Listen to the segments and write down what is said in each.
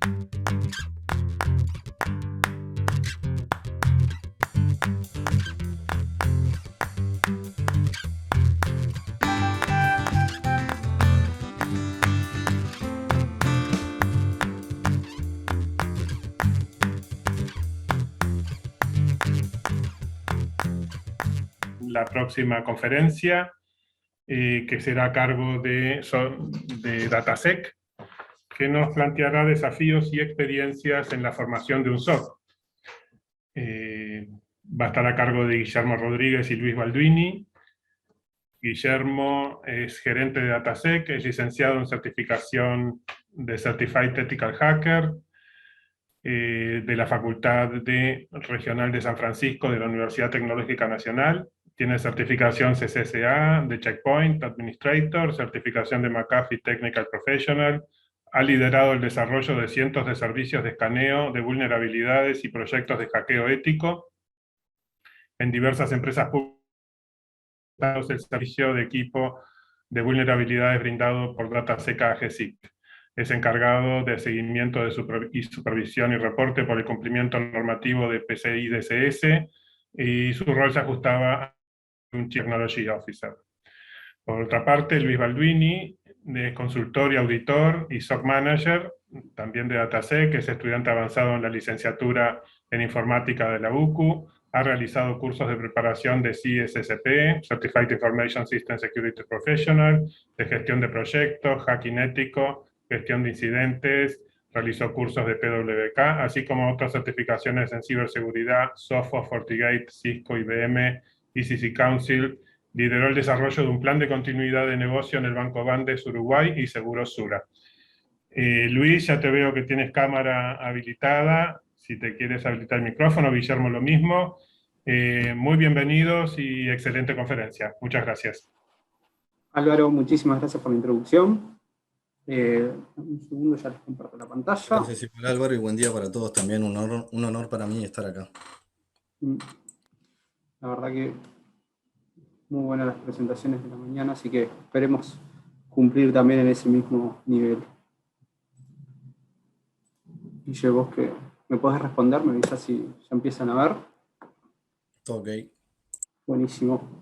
La próxima conferencia, que será a cargo de Datasec, que nos planteará desafíos y experiencias en la formación de un SOC. Va a estar a cargo de Guillermo Rodríguez y Luis Balduini. Guillermo es gerente de Datasec, es licenciado en certificación de Certified Ethical Hacker, de la Facultad Regional de San Francisco de la Universidad Tecnológica Nacional. Tiene certificación CCSA de Checkpoint Administrator, certificación de McAfee Technical Professional. Ha liderado el desarrollo de cientos de servicios de escaneo de vulnerabilidades y proyectos de hackeo ético en diversas empresas públicas. El servicio de equipo de vulnerabilidades brindado por Datasec a GSIC. Es encargado de seguimiento y supervisión y reporte por el cumplimiento normativo de PCI DSS, y su rol se ajustaba a un Chief Technology Officer. Por otra parte, Luis Balduini, de consultor y auditor y SOC Manager, también de Datasec, que es estudiante avanzado en la licenciatura en informática de la UCU, ha realizado cursos de preparación de CISSP, Certified Information System Security Professional, de gestión de proyectos, hacking ético, gestión de incidentes, realizó cursos de PWK, así como otras certificaciones en ciberseguridad, Sophos, FortiGate, Cisco, IBM, ICC Council. Lideró el desarrollo de un plan de continuidad de negocio en el Banco Bandes Uruguay y Seguros Sura. Luis, ya te veo que tienes cámara habilitada. Si te quieres habilitar el micrófono, Guillermo lo mismo. Muy bienvenidos y excelente conferencia. Muchas gracias. Álvaro, muchísimas gracias por la introducción. Un segundo, ya les comparto la pantalla. Gracias igual, Álvaro, y buen día para todos. También un honor para mí estar acá. La verdad que muy buenas las presentaciones de la mañana, así que esperemos cumplir también en ese mismo nivel. Guille, vos que me podés responder, me avisás si ya empiezan a ver. Todo ok. Buenísimo.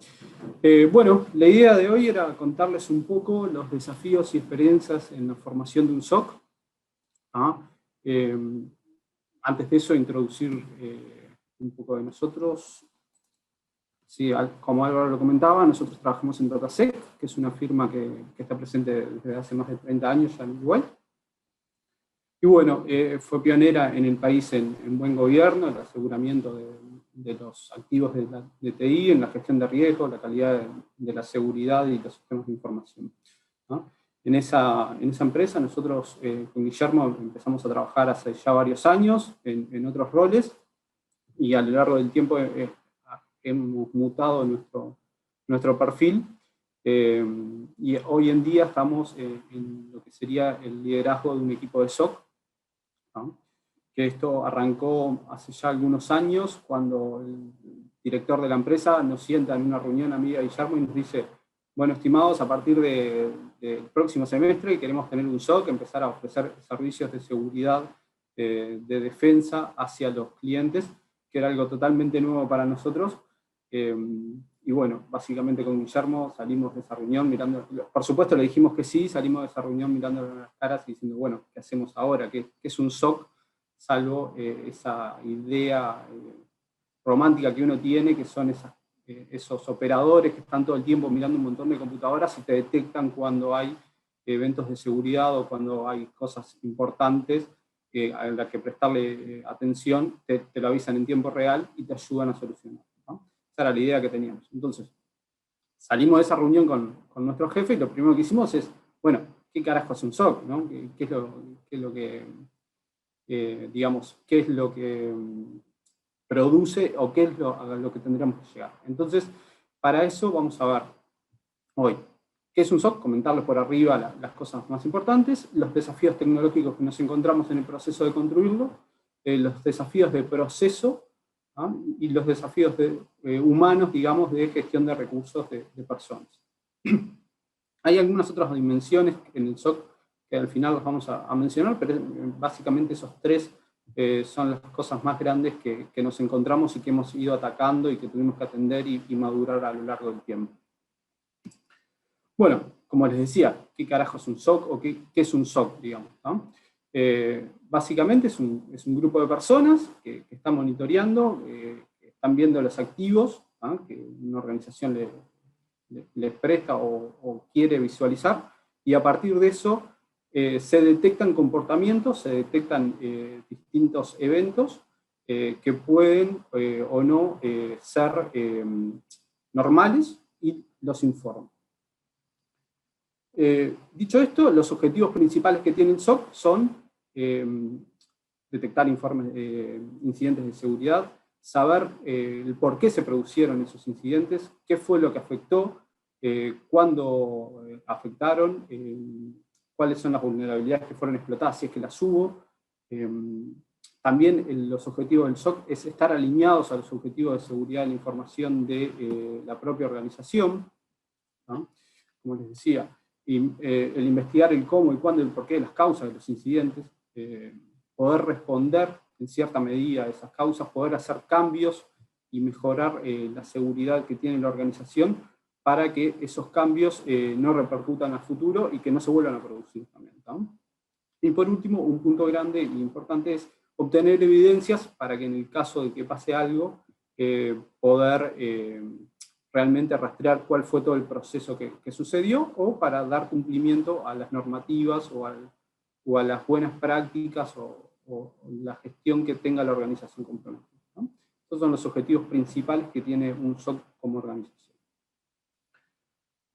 Bueno, la idea de hoy era contarles un poco los desafíos y experiencias en la formación de un SOC. Antes de eso, introducir un poco de nosotros. Sí, como Álvaro lo comentaba, nosotros trabajamos en Datasec, que es una firma que está presente desde hace más de 30 años ya en Uruguay. Y bueno, fue pionera en el país en buen gobierno, el aseguramiento de los activos de TI, en la gestión de riesgos, la calidad de la seguridad y los sistemas de información, ¿no? En esa empresa nosotros con Guillermo empezamos a trabajar hace ya varios años en otros roles, y a lo largo del tiempo hemos mutado nuestro perfil, y hoy en día estamos en lo que sería el liderazgo de un equipo de SOC, ¿no? Que esto arrancó hace ya algunos años, cuando el director de la empresa nos sienta en una reunión a mí y a Guillermo y nos dice: bueno, estimados, a partir del próximo semestre queremos tener un SOC, empezar a ofrecer servicios de seguridad, de defensa hacia los clientes, que era algo totalmente nuevo para nosotros. Y bueno, básicamente con Guillermo salimos de esa reunión mirando, por supuesto le dijimos que sí, salimos de esa reunión mirando las caras y diciendo, bueno, ¿qué hacemos ahora? ¿Qué es un SOC? Salvo esa idea romántica que uno tiene, que son esos operadores que están todo el tiempo mirando un montón de computadoras y te detectan cuando hay eventos de seguridad o cuando hay cosas importantes a las que prestarle atención, te lo avisan en tiempo real y te ayudan a solucionar, ¿no? Esa era la idea que teníamos. Entonces, salimos de esa reunión con nuestro jefe y lo primero que hicimos es, bueno, ¿qué carajo es un SOC? ¿No? ¿Qué es lo que digamos, qué es lo que produce o qué es a lo que tendríamos que llegar? Entonces, para eso vamos a ver hoy qué es un SOC, comentarles por arriba las cosas más importantes, los desafíos tecnológicos que nos encontramos en el proceso de construirlo, los desafíos de proceso, ¿ah? Y los desafíos humanos, digamos, de gestión de recursos de personas. Hay algunas otras dimensiones en el SOC que al final los vamos a mencionar, pero básicamente esos tres son las cosas más grandes que nos encontramos y que hemos ido atacando y que tuvimos que atender y madurar a lo largo del tiempo. Bueno, como les decía, ¿qué carajo es un SOC o qué es un SOC, digamos, ¿no? Básicamente es un grupo de personas que están monitoreando, que están viendo los activos, ¿no?, que una organización les presta o quiere visualizar, y a partir de eso se detectan comportamientos, se detectan distintos eventos que pueden o no ser normales, y los informan. Dicho esto, los objetivos principales que tiene el SOC son detectar incidentes de seguridad, saber el por qué se produjeron esos incidentes, qué fue lo que afectó, cuándo afectaron, cuáles son las vulnerabilidades que fueron explotadas, si es que las hubo. También los objetivos del SOC es estar alineados a los objetivos de seguridad de la información de la propia organización, ¿no? Como les decía, el investigar el cómo, y cuándo, el porqué, las causas de los incidentes, poder responder en cierta medida a esas causas, poder hacer cambios y mejorar la seguridad que tiene la organización para que esos cambios no repercutan a futuro y que no se vuelvan a producir también, ¿no? Y por último, un punto grande e importante es obtener evidencias para que en el caso de que pase algo, poder realmente rastrear cuál fue todo el proceso que sucedió, o para dar cumplimiento a las normativas o a las buenas prácticas o la gestión que tenga la organización comprometida, ¿no? Estos son los objetivos principales que tiene un SOC como organización.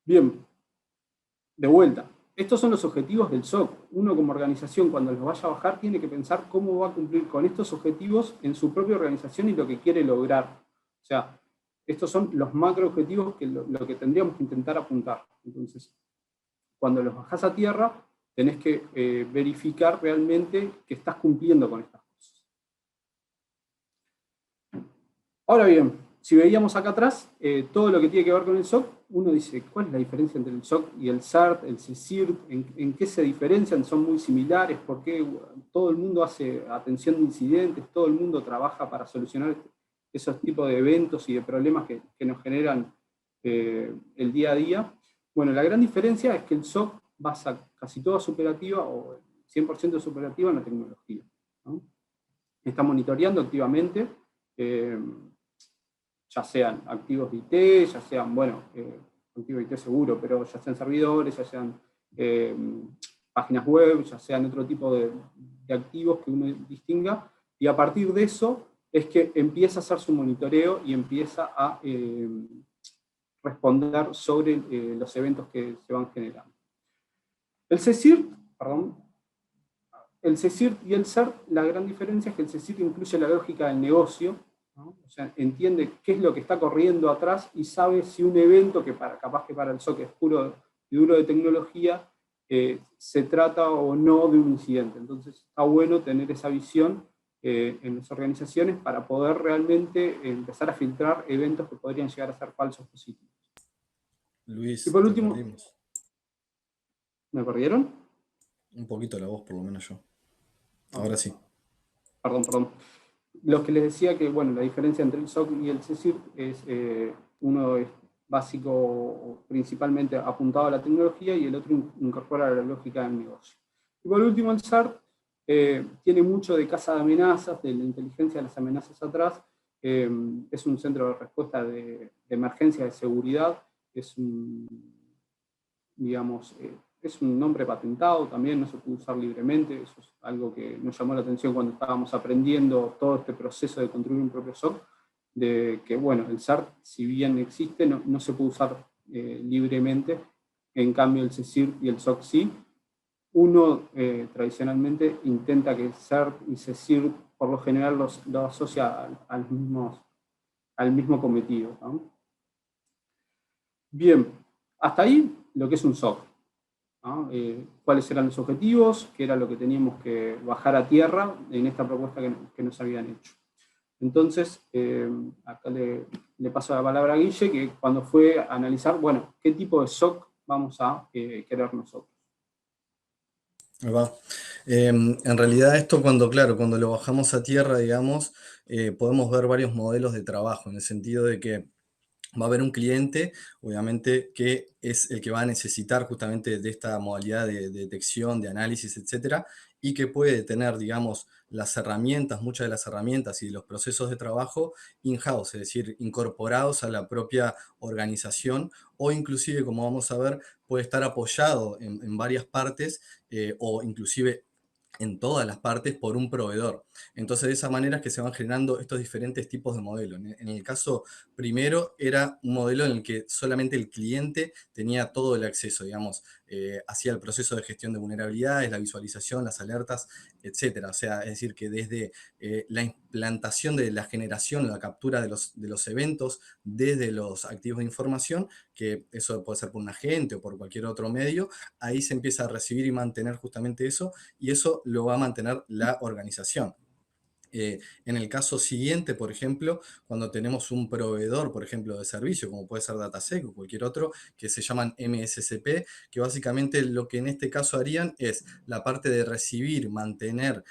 Bien, de vuelta, estos son los objetivos del SOC. Uno como organización, cuando los vaya a bajar, tiene que pensar cómo va a cumplir con estos objetivos en su propia organización y lo que quiere lograr. O sea, estos son los macro objetivos que lo que tendríamos que intentar apuntar. Entonces, cuando los bajás a tierra, tenés que verificar realmente que estás cumpliendo con estas cosas. Ahora bien, si veíamos acá atrás, todo lo que tiene que ver con el SOC, uno dice, ¿cuál es la diferencia entre el SOC y el CERT, el CSIRT? ¿En qué se diferencian? ¿Son muy similares? ¿Por qué todo el mundo hace atención de incidentes? ¿Todo el mundo trabaja para solucionar esos tipos de eventos y de problemas que nos generan el día a día? Bueno, la gran diferencia es que el SOC basa casi toda su operativa, o 100% de su operativa, en la tecnología, ¿no? Está monitoreando activamente, ya sean activos de IT, ya sean, bueno, activos de IT seguro, pero ya sean servidores, ya sean páginas web, ya sean otro tipo de activos que uno distinga, y a partir de eso es que empieza a hacer su monitoreo y empieza a responder sobre los eventos que se van generando. El CSIRT y el CERT, la gran diferencia es que el CSIRT incluye la lógica del negocio, ¿no? O sea, entiende qué es lo que está corriendo atrás y sabe si un evento que capaz que para el SOC es puro y duro de tecnología, se trata o no de un incidente. Entonces está bueno tener esa visión en las organizaciones para poder realmente empezar a filtrar eventos que podrían llegar a ser falsos positivos. Luis, y por te último, perdimos. ¿me perdieron? Un poquito la voz, por lo menos yo. Ahora sí. Perdón. Lo que les decía que, bueno, la diferencia entre el SOC y el CSIRT es, uno es básico, principalmente apuntado a la tecnología, y el otro incorpora la lógica del negocio. Y por último, el CERT tiene mucho de caza de amenazas, de la inteligencia de las amenazas atrás. Es un centro de respuesta de emergencia de seguridad, es un, digamos, es un nombre patentado también, no se puede usar libremente. Eso es algo que nos llamó la atención cuando estábamos aprendiendo todo este proceso de construir un propio SOC, de que, bueno, el CERT, si bien existe, no se puede usar libremente, en cambio el CSIRT y el SOC sí. Uno tradicionalmente intenta que CERT y CSIRT por lo general los asocia al mismo cometido, ¿no? Bien, hasta ahí lo que es un SOC, ¿no? Cuáles eran los objetivos, qué era lo que teníamos que bajar a tierra en esta propuesta que nos habían hecho. Entonces, acá le paso la palabra a Guille, que cuando fue a analizar, bueno, qué tipo de SOC vamos a querer nosotros. Ahí va. En realidad esto claro, cuando lo bajamos a tierra, digamos, podemos ver varios modelos de trabajo, en el sentido de que va a haber un cliente, obviamente, que es el que va a necesitar justamente de esta modalidad de detección, de análisis, etcétera, y que puede tener, digamos, las herramientas, muchas de las herramientas y los procesos de trabajo in-house, es decir, incorporados a la propia organización, o inclusive, como vamos a ver, puede estar apoyado en varias partes, o inclusive en todas las partes por un proveedor. Entonces, de esa manera es que se van generando estos diferentes tipos de modelos. En el caso primero, era un modelo en el que solamente el cliente tenía todo el acceso, digamos, hacía el proceso de gestión de vulnerabilidades, la visualización, las alertas, etcétera. O sea, es decir, que desde la implantación de la generación, la captura de los eventos, desde los activos de información, que eso puede ser por un agente o por cualquier otro medio, ahí se empieza a recibir y mantener justamente eso, y eso lo va a mantener la organización. En el caso siguiente, por ejemplo, cuando tenemos un proveedor, por ejemplo, de servicio, como puede ser DataSec o cualquier otro, que se llaman MSSP, que básicamente lo que en este caso harían es la parte de recibir, mantener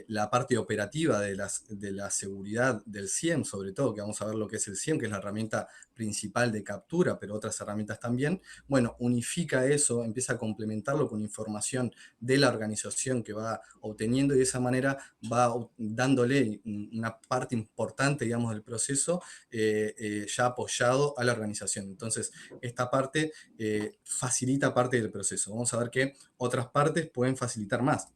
la parte operativa de la seguridad del SIEM, sobre todo, que vamos a ver lo que es el SIEM, que es la herramienta principal de captura, pero otras herramientas también. Bueno, unifica eso, empieza a complementarlo con información de la organización que va obteniendo, y de esa manera va dándole una parte importante, digamos, del proceso, ya apoyado a la organización. Entonces, esta parte facilita parte del proceso. Vamos a ver que otras partes pueden facilitar más.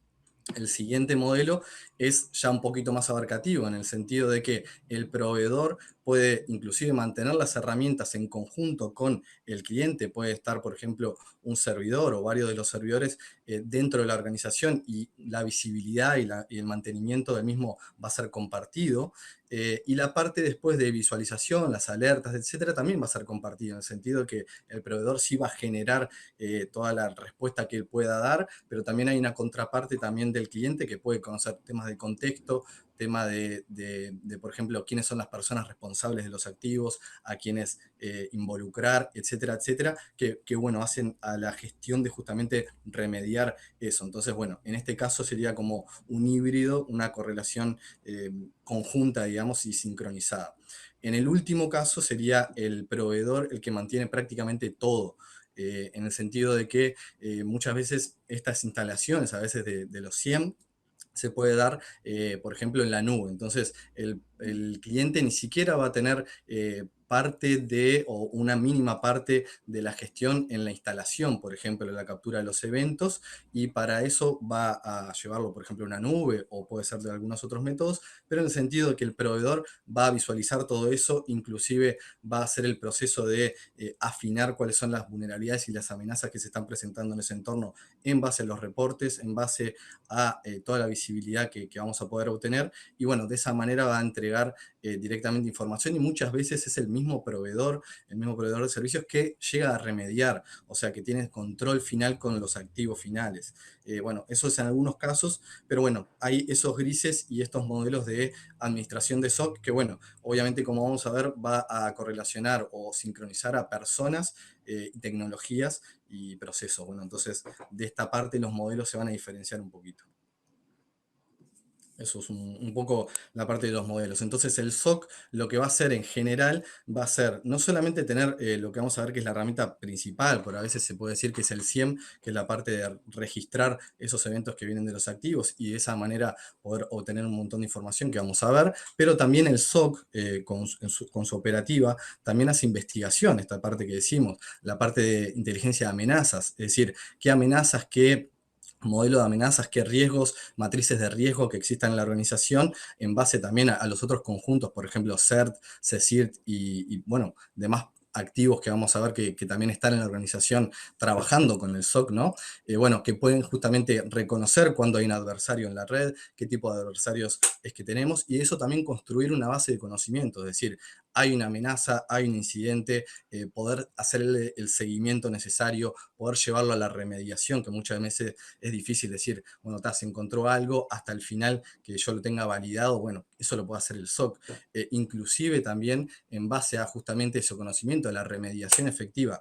El siguiente modelo es ya un poquito más abarcativo, en el sentido de que el proveedor puede inclusive mantener las herramientas en conjunto con el cliente. Puede estar, por ejemplo, un servidor o varios de los servidores dentro de la organización, y la visibilidad y el mantenimiento del mismo va a ser compartido. Y la parte después de visualización, las alertas, etcétera, también va a ser compartida, en el sentido de que el proveedor sí va a generar toda la respuesta que él pueda dar, pero también hay una contraparte también del cliente que puede conocer temas de contexto, tema por ejemplo, quiénes son las personas responsables de los activos, a quienes involucrar, etcétera, etcétera, que, bueno, hacen a la gestión de justamente remediar eso. Entonces, bueno, en este caso sería como un híbrido, una correlación conjunta, digamos, y sincronizada. En el último caso sería el proveedor el que mantiene prácticamente todo, en el sentido de que muchas veces estas instalaciones, a veces de los SIEM, se puede dar, por ejemplo, en la nube. Entonces, el cliente ni siquiera va a tener parte o una mínima parte de la gestión en la instalación, por ejemplo, la captura de los eventos, y para eso va a llevarlo, por ejemplo, a una nube, o puede ser de algunos otros métodos, pero en el sentido de que el proveedor va a visualizar todo eso, inclusive va a hacer el proceso de afinar cuáles son las vulnerabilidades y las amenazas que se están presentando en ese entorno en base a los reportes, en base a toda la visibilidad que vamos a poder obtener, y bueno, de esa manera va a entregar directamente información, y muchas veces es el mismo proveedor de servicios que llega a remediar, o sea, que tiene control final con los activos finales. Bueno, eso es en algunos casos, pero bueno, hay esos grises y estos modelos de administración de SOC que, bueno, obviamente, como vamos a ver, va a correlacionar o sincronizar a personas, tecnologías y procesos. Bueno, entonces, de esta parte los modelos se van a diferenciar un poquito. Eso es un poco la parte de los modelos. Entonces, el SOC lo que va a hacer en general va a ser no solamente tener lo que vamos a ver que es la herramienta principal, pero a veces se puede decir que es el SIEM, que es la parte de registrar esos eventos que vienen de los activos, y de esa manera poder obtener un montón de información que vamos a ver, pero también el SOC con su operativa también hace investigación, esta parte que decimos, la parte de inteligencia de amenazas, es decir, qué amenazas, qué modelo de amenazas, qué riesgos, matrices de riesgo que existan en la organización, en base también a los otros conjuntos, por ejemplo, CERT, CECIRT y bueno, demás activos que vamos a ver que también están en la organización trabajando con el SOC, ¿no? Bueno, que pueden justamente reconocer cuando hay un adversario en la red, qué tipo de adversarios es que tenemos, y eso también construir una base de conocimiento, es decir, hay una amenaza, hay un incidente, poder hacerle el seguimiento necesario, poder llevarlo a la remediación, que muchas veces es difícil decir, bueno, se encontró algo hasta el final que yo lo tenga validado. Bueno, eso lo puede hacer el SOC. Inclusive también en base a justamente ese conocimiento de la remediación efectiva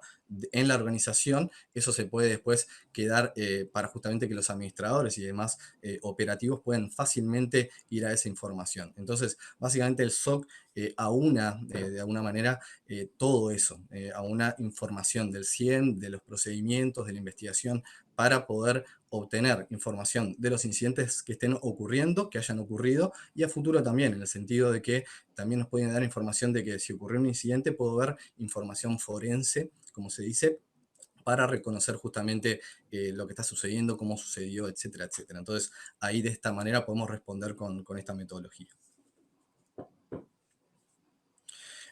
en la organización, eso se puede después quedar para justamente que los administradores y demás operativos puedan fácilmente ir a esa información. Entonces, básicamente el SOC aúna de alguna manera todo eso, aúna información del CIEM, de los procedimientos, de la investigación, para poder obtener información de los incidentes que estén ocurriendo, que hayan ocurrido, y a futuro también, en el sentido de que también nos pueden dar información de que si ocurrió un incidente, puedo ver información forense, como se dice, para reconocer justamente lo que está sucediendo, cómo sucedió, etcétera, etcétera. Entonces, ahí de esta manera podemos responder con esta metodología.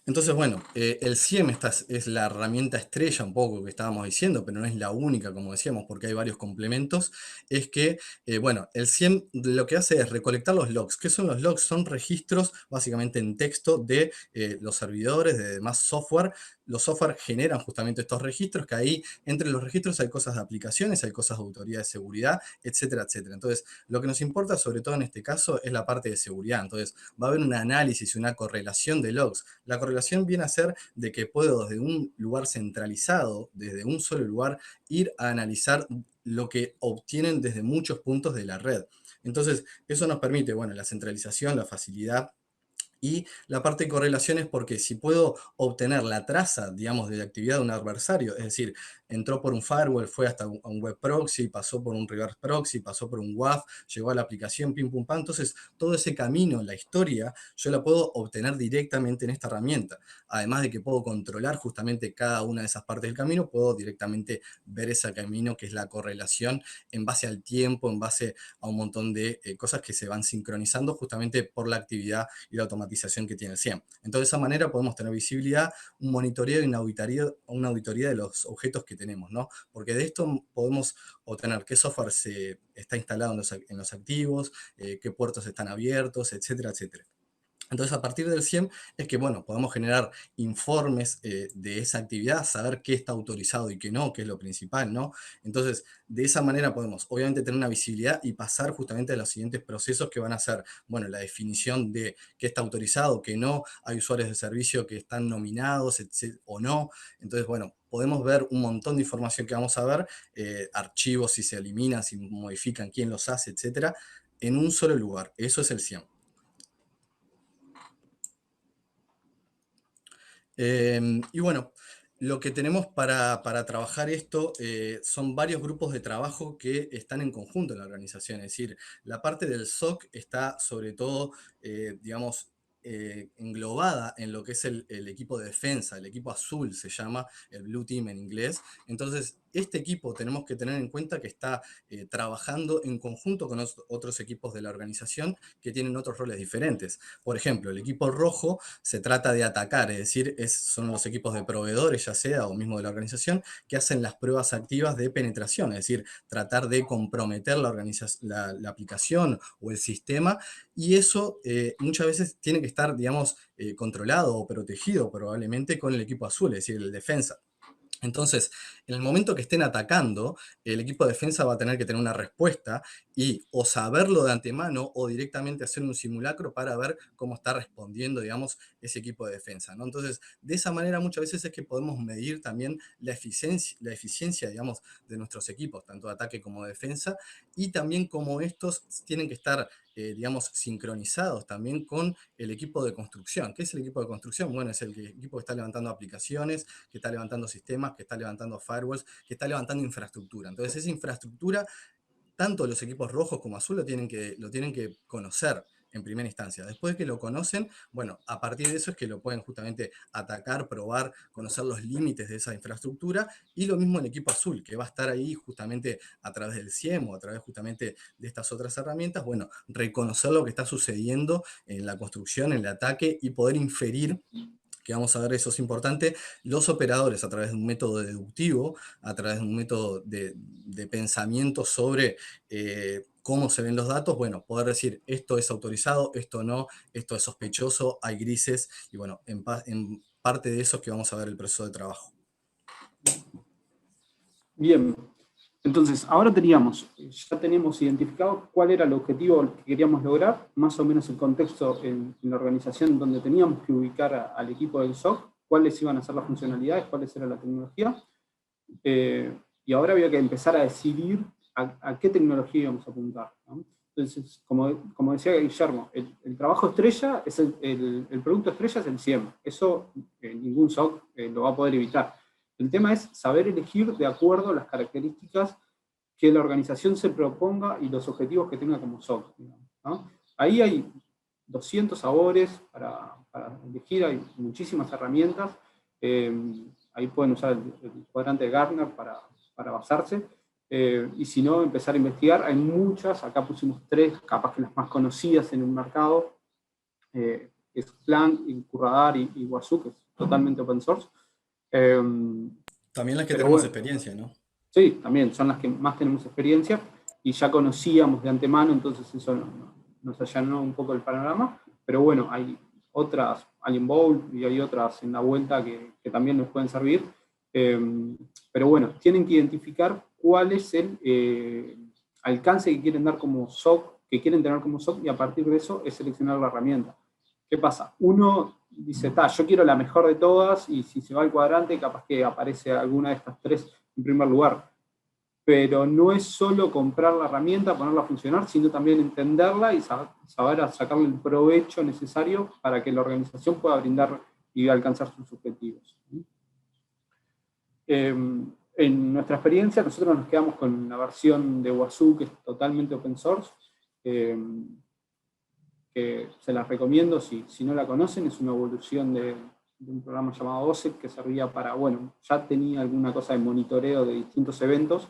Entonces, bueno, el CIEM es la herramienta estrella un poco que estábamos diciendo, pero no es la única, como decíamos, porque hay varios complementos. Es que, bueno, el CIEM lo que hace es recolectar los logs. ¿Qué son los logs? Son registros, básicamente en texto, de los servidores, de demás software. Los software generan justamente estos registros, que ahí entre los registros hay cosas de aplicaciones, hay cosas de autoridad de seguridad, etcétera, etcétera. Entonces, lo que nos importa, sobre todo en este caso, es la parte de seguridad. Entonces, va a haber un análisis y una correlación de logs. La correlación viene a ser de que puedo desde un lugar centralizado, desde un solo lugar, ir a analizar lo que obtienen desde muchos puntos de la red. Entonces, eso nos permite, bueno, la centralización, la facilidad. Y la parte de correlación es porque si puedo obtener la traza, digamos, de la actividad de un adversario, es decir, entró por un firewall, fue hasta un web proxy, pasó por un reverse proxy, pasó por un WAF, llegó a la aplicación, pim pum pam, entonces todo ese camino, la historia, yo la puedo obtener directamente en esta herramienta. Además de que puedo controlar justamente cada una de esas partes del camino, puedo directamente ver ese camino que es la correlación en base al tiempo, en base a un montón de cosas que se van sincronizando justamente por la actividad y la automatización que tiene el CIEM. Entonces, de esa manera podemos tener visibilidad, un monitoreo y una auditoría de los objetos que tenemos, ¿no? Porque de esto podemos obtener qué software está instalado en los activos, qué puertos están abiertos, etcétera, etcétera. Entonces, a partir del CIEM es que, bueno, podemos generar informes de esa actividad, saber qué está autorizado y qué no, que es lo principal, ¿no? Entonces, de esa manera podemos, obviamente, tener una visibilidad y pasar justamente a los siguientes procesos que van a ser, bueno, la definición de qué está autorizado, qué no, hay usuarios de servicio que están nominados, o no. Entonces, bueno, podemos ver un montón de información que vamos a ver, archivos, si se eliminan, si modifican, quién los hace, etcétera, en un solo lugar. Eso es el CIEM. Y bueno, lo que tenemos para trabajar esto son varios grupos de trabajo que están en conjunto en la organización. Es decir, la parte del SOC está sobre todo, digamos, englobada en lo que es el equipo de defensa, el equipo azul se llama, el Blue Team en inglés. Entonces, este equipo tenemos que tener en cuenta que está trabajando en conjunto con otros equipos de la organización que tienen otros roles diferentes. Por ejemplo, el equipo rojo se trata de atacar, es decir, son los equipos de proveedores, ya sea, o mismo de la organización, que hacen las pruebas activas de penetración, es decir, tratar de comprometer la aplicación o el sistema, y eso muchas veces tiene que estar, digamos, controlado o protegido probablemente con el equipo azul, es decir, el defensa. Entonces, en el momento que estén atacando, el equipo de defensa va a tener que tener una respuesta y o saberlo de antemano o directamente hacer un simulacro para ver cómo está respondiendo, digamos, ese equipo de defensa, ¿no? Entonces, de esa manera muchas veces es que podemos medir también la eficiencia, digamos, de nuestros equipos, tanto de ataque como de defensa, y también cómo estos tienen que estar, digamos, sincronizados también con el equipo de construcción. ¿Qué es el equipo de construcción? Bueno, es el equipo que está levantando aplicaciones, que está levantando sistemas, que está levantando firewalls, que está levantando infraestructura. Entonces, esa infraestructura, tanto los equipos rojos como azul lo tienen que conocer en primera instancia. Después de que lo conocen, bueno, a partir de eso es que lo pueden justamente atacar, probar, conocer los límites de esa infraestructura, y lo mismo el equipo azul, que va a estar ahí justamente a través del CIEM o a través justamente de estas otras herramientas, bueno, reconocer lo que está sucediendo en la construcción, en el ataque, y poder inferir, que vamos a ver, eso es importante, los operadores a través de un método deductivo, a través de un método de pensamiento sobre cómo se ven los datos, bueno, poder decir esto es autorizado, esto no, esto es sospechoso, hay grises, y bueno, en parte de eso es que vamos a ver el proceso de trabajo. Bien, entonces ahora ya teníamos identificado cuál era el objetivo que queríamos lograr, más o menos el contexto en la organización donde teníamos que ubicar al equipo del SOC, cuáles iban a ser las funcionalidades, cuáles era la tecnología. Y ahora había que empezar a decidir a qué tecnología íbamos a apuntar, ¿no? Entonces, como decía Guillermo, el trabajo estrella, el producto estrella es el SIEM. Eso ningún SOC lo va a poder evitar. El tema es saber elegir de acuerdo a las características que la organización se proponga y los objetivos que tenga como SOC, ¿no? Ahí hay 200 sabores para elegir, hay muchísimas herramientas. Ahí pueden usar el cuadrante de Gartner para basarse. Y si no, empezar a investigar. Hay muchas, acá pusimos 3, capaz que las más conocidas en el mercado, es Splunk, Curadar y Wazoo, que es totalmente open source. También las que tenemos experiencia, ¿no? Sí, también son las que más tenemos experiencia, y ya conocíamos de antemano, entonces eso nos allanó un poco el panorama, pero bueno, hay otras, Alien Bowl, y hay otras en la vuelta que también nos pueden servir. Pero bueno, tienen que identificar cuál es el alcance que quieren dar como SOC, que quieren tener como SOC, y a partir de eso es seleccionar la herramienta. ¿Qué pasa? Uno dice, yo quiero la mejor de todas, y si se va al cuadrante, capaz que aparece alguna de estas 3 en primer lugar. Pero no es solo comprar la herramienta, ponerla a funcionar, sino también entenderla y saber sacarle el provecho necesario para que la organización pueda brindar y alcanzar sus objetivos. En nuestra experiencia, nosotros nos quedamos con la versión de Wazoo, que es totalmente open source, que se las recomiendo si no la conocen. Es una evolución de un programa llamado OSEC, que servía para, bueno, ya tenía alguna cosa de monitoreo de distintos eventos,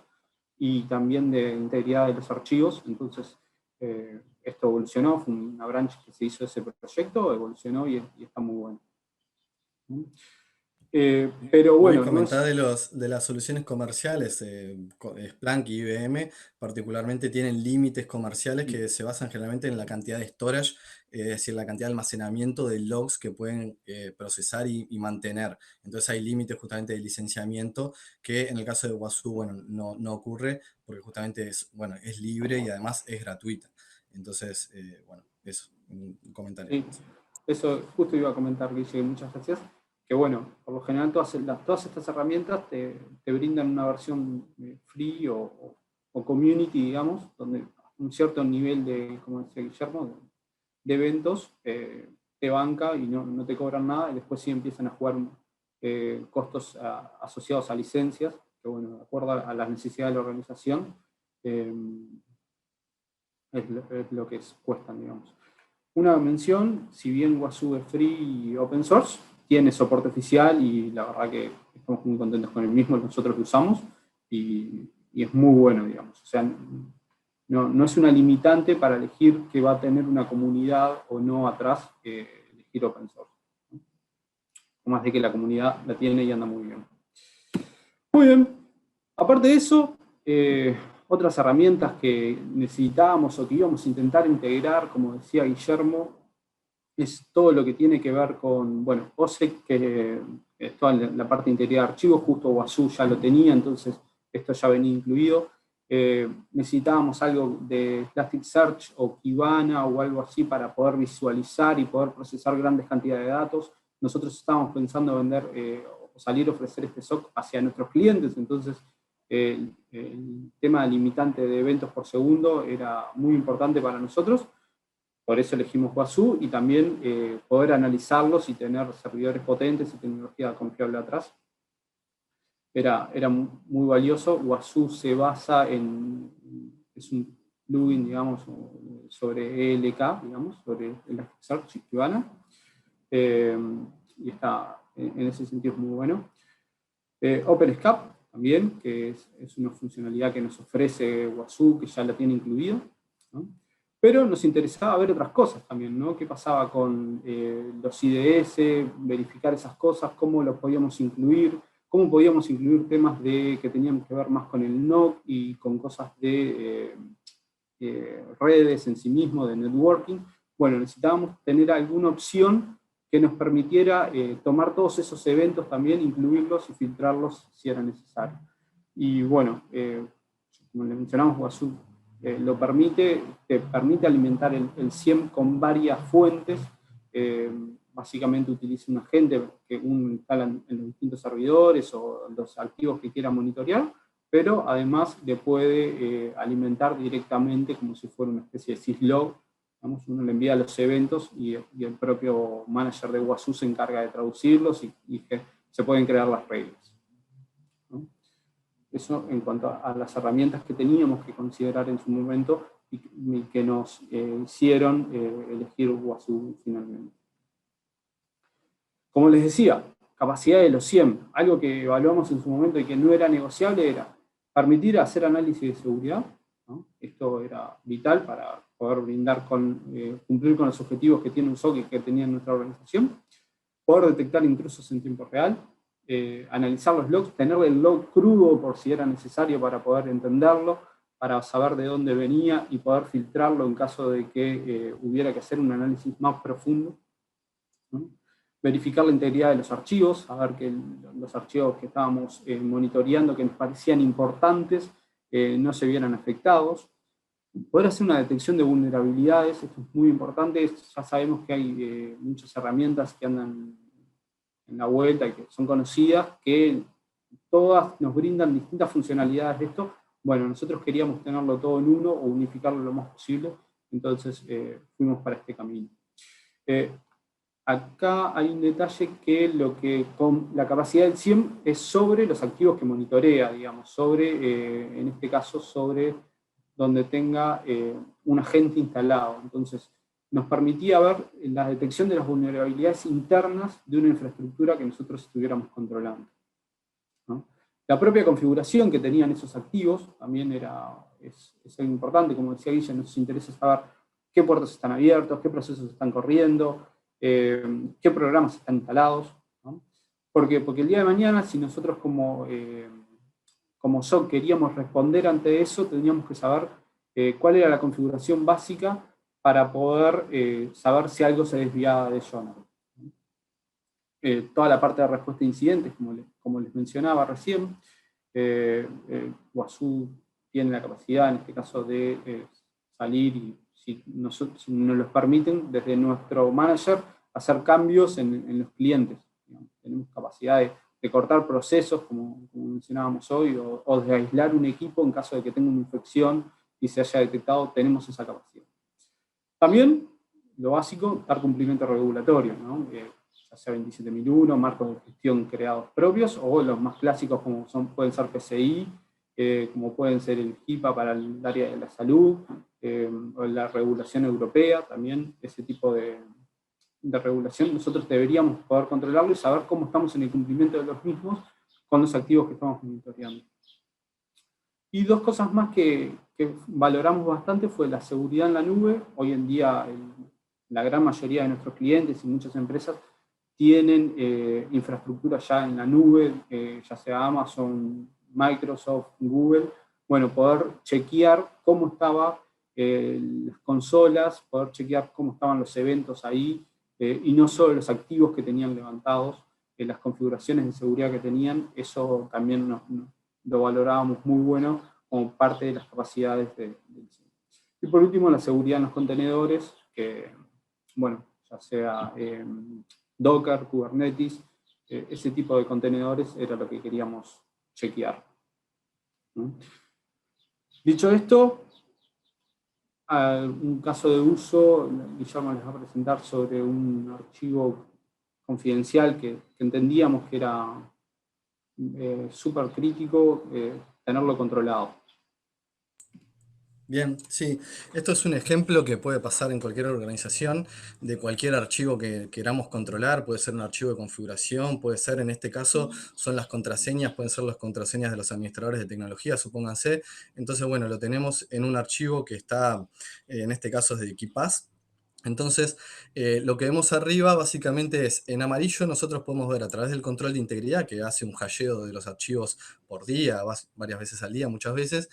y también de integridad de los archivos. Entonces, esto evolucionó, fue una branch que se hizo ese proyecto, evolucionó y está muy bueno. Pero bueno, comentar de las soluciones comerciales, Splunk y IBM particularmente tienen límites comerciales que se basan generalmente en la cantidad de storage, es decir, la cantidad de almacenamiento de logs que pueden procesar y mantener. Entonces hay límites justamente de licenciamiento que en el caso de Wazoo, bueno, no ocurre, porque justamente es libre y además es gratuita. Entonces, bueno, eso, un comentario. Sí, eso justo iba a comentar, Guille, muchas gracias. Que bueno, por lo general todas estas herramientas te brindan una versión free o community, digamos, donde un cierto nivel de, como decía Guillermo, de eventos te banca y no te cobran nada, y después sí empiezan a jugar costos asociados a licencias, que bueno, de acuerdo a las necesidades de la organización, es lo que cuestan, digamos. Una mención, si bien Wazoo es free y open source, tiene soporte oficial, y la verdad que estamos muy contentos con el mismo, nosotros lo usamos, y es muy bueno, digamos. O sea, no es una limitante para elegir que va a tener una comunidad o no atrás, elegir open source. Más de que la comunidad la tiene y anda muy bien. Muy bien. Aparte de eso, otras herramientas que necesitábamos o que íbamos a intentar integrar, como decía Guillermo, es todo lo que tiene que ver con, bueno, OSEC, que es toda la parte integridad de archivos, justo Wazoo ya lo tenía, entonces esto ya venía incluido. Necesitábamos algo de Elasticsearch o Kibana o algo así para poder visualizar y poder procesar grandes cantidades de datos. Nosotros estábamos pensando vender o salir a ofrecer este SOC hacia nuestros clientes, entonces el tema limitante de eventos por segundo era muy importante para nosotros. Por eso elegimos Wazoo, y también poder analizarlos y tener servidores potentes y tecnología confiable atrás. Era muy valioso. Wazoo se basa es un plugin, digamos, sobre ELK, digamos, sobre Elasticsearch y Kibana. Y está, en ese sentido, es muy bueno. OpenSCAP también, que es una funcionalidad que nos ofrece Wazoo, que ya la tiene incluido, ¿no? Pero nos interesaba ver otras cosas también, ¿no? ¿Qué pasaba con los IDS? Verificar esas cosas, cómo los podíamos incluir, cómo podíamos incluir temas que tenían que ver más con el NOC y con cosas de redes en sí mismo, de networking. Bueno, necesitábamos tener alguna opción que nos permitiera tomar todos esos eventos también, incluirlos y filtrarlos si era necesario. Y bueno, como les mencionamos, Wazoo lo permite, te permite alimentar el SIEM con varias fuentes básicamente utilice un agente que uno instala en los distintos servidores o los archivos que quiera monitorear, pero además le puede alimentar directamente como si fuera una especie de syslog. Uno le envía los eventos y el propio manager de WASU se encarga de traducirlos y que se pueden crear las reglas, ¿no? Eso en cuanto a las herramientas que teníamos que considerar en su momento y que nos hicieron elegir WASU finalmente. Como les decía, capacidad de los 100, algo que evaluamos en su momento y que no era negociable era permitir hacer análisis de seguridad, ¿no? Esto era vital para poder brindar cumplir con los objetivos que tiene un SOC y que tenía nuestra organización, poder detectar intrusos en tiempo real, analizar los logs, tener el log crudo por si era necesario para poder entenderlo, para saber de dónde venía y poder filtrarlo en caso de que hubiera que hacer un análisis más profundo, ¿no? Verificar la integridad de los archivos, saber que los archivos que estábamos monitoreando, que nos parecían importantes, no se vieran afectados. Poder hacer una detección de vulnerabilidades, esto es muy importante. Ya sabemos que hay muchas herramientas que andan en la vuelta y que son conocidas, que todas nos brindan distintas funcionalidades de esto. Bueno, nosotros queríamos tenerlo todo en uno o unificarlo lo más posible, entonces fuimos para este camino. Acá hay un detalle que con la capacidad del SIEM es sobre los activos que monitorea, digamos, sobre, en este caso, sobre donde tenga un agente instalado. Entonces, nos permitía ver la detección de las vulnerabilidades internas de una infraestructura que nosotros estuviéramos controlando, ¿no? La propia configuración que tenían esos activos también es algo importante. Como decía Guille, nos interesa saber qué puertos están abiertos, qué procesos están corriendo, qué programas están instalados, ¿no? Porque el día de mañana, si nosotros como SOC queríamos responder ante eso, teníamos que saber cuál era la configuración básica para poder saber si algo se desviaba de ello o no. Toda la parte de respuesta a incidentes, como les mencionaba recién, WASU tiene la capacidad, en este caso, de salir y, si nos los permiten, desde nuestro manager, hacer cambios en los clientes. Digamos. Tenemos capacidad de cortar procesos, como mencionábamos hoy, o de aislar un equipo en caso de que tenga una infección y se haya detectado, tenemos esa capacidad. También, lo básico, dar cumplimiento regulatorio, ¿no? Ya sea 27001, marcos de gestión creados propios, o los más clásicos como pueden ser PCI, como pueden ser el HIPAA para el área de la salud, o la regulación europea, también ese tipo de regulación nosotros deberíamos poder controlarlo y saber cómo estamos en el cumplimiento de los mismos con los activos que estamos monitoreando. Y dos cosas más que valoramos bastante fue la seguridad en la nube. Hoy en día la gran mayoría de nuestros clientes y muchas empresas tienen infraestructura ya en la nube, ya sea Amazon, Microsoft, Google. Bueno, poder chequear cómo estaban las consolas, poder chequear cómo estaban los eventos ahí, y no solo los activos que tenían levantados, las configuraciones de seguridad que tenían, eso también lo valorábamos muy bueno como parte de las capacidades del SIEM. Y por último, la seguridad en los contenedores, que, bueno, ya sea Docker, Kubernetes, ese tipo de contenedores era lo que queríamos chequear, ¿no? Dicho esto, un caso de uso, Guillermo les va a presentar sobre un archivo confidencial que entendíamos que era súper crítico tenerlo controlado. Bien, sí, esto es un ejemplo que puede pasar en cualquier organización, de cualquier archivo que queramos controlar. Puede ser un archivo de configuración, puede ser, en este caso, son las contraseñas, pueden ser las contraseñas de los administradores de tecnología, supónganse. Entonces, bueno, lo tenemos en un archivo que está, en este caso es de KeePass. Entonces, lo que vemos arriba básicamente es, en amarillo nosotros podemos ver a través del control de integridad, que hace un hasheo de los archivos por día, varias veces al día, muchas veces,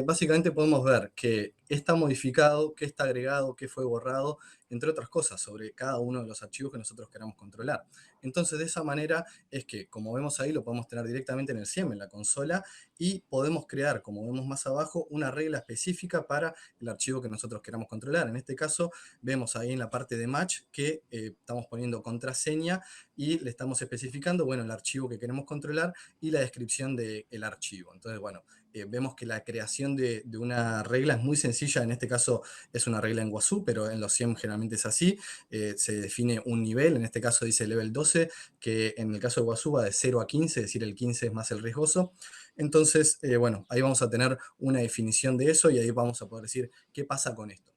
básicamente podemos ver que está modificado, qué está agregado, qué fue borrado, entre otras cosas, sobre cada uno de los archivos que nosotros queramos controlar. Entonces, de esa manera es que, como vemos ahí, lo podemos tener directamente en el SIEM, en la consola, y podemos crear, como vemos más abajo, una regla específica para el archivo que nosotros queramos controlar. En este caso, vemos ahí en la parte de match que estamos poniendo contraseña y le estamos especificando, bueno, el archivo que queremos controlar y la descripción del archivo. Entonces, bueno, vemos que la creación de una regla es muy sencilla. En este caso es una regla en WASU, pero en los SIEM generalmente es así. Se define un nivel, en este caso dice level 12, que en el caso de WASU va de 0 a 15, es decir, el 15 es más el riesgoso. Entonces, bueno, ahí vamos a tener una definición de eso y ahí vamos a poder decir qué pasa con esto.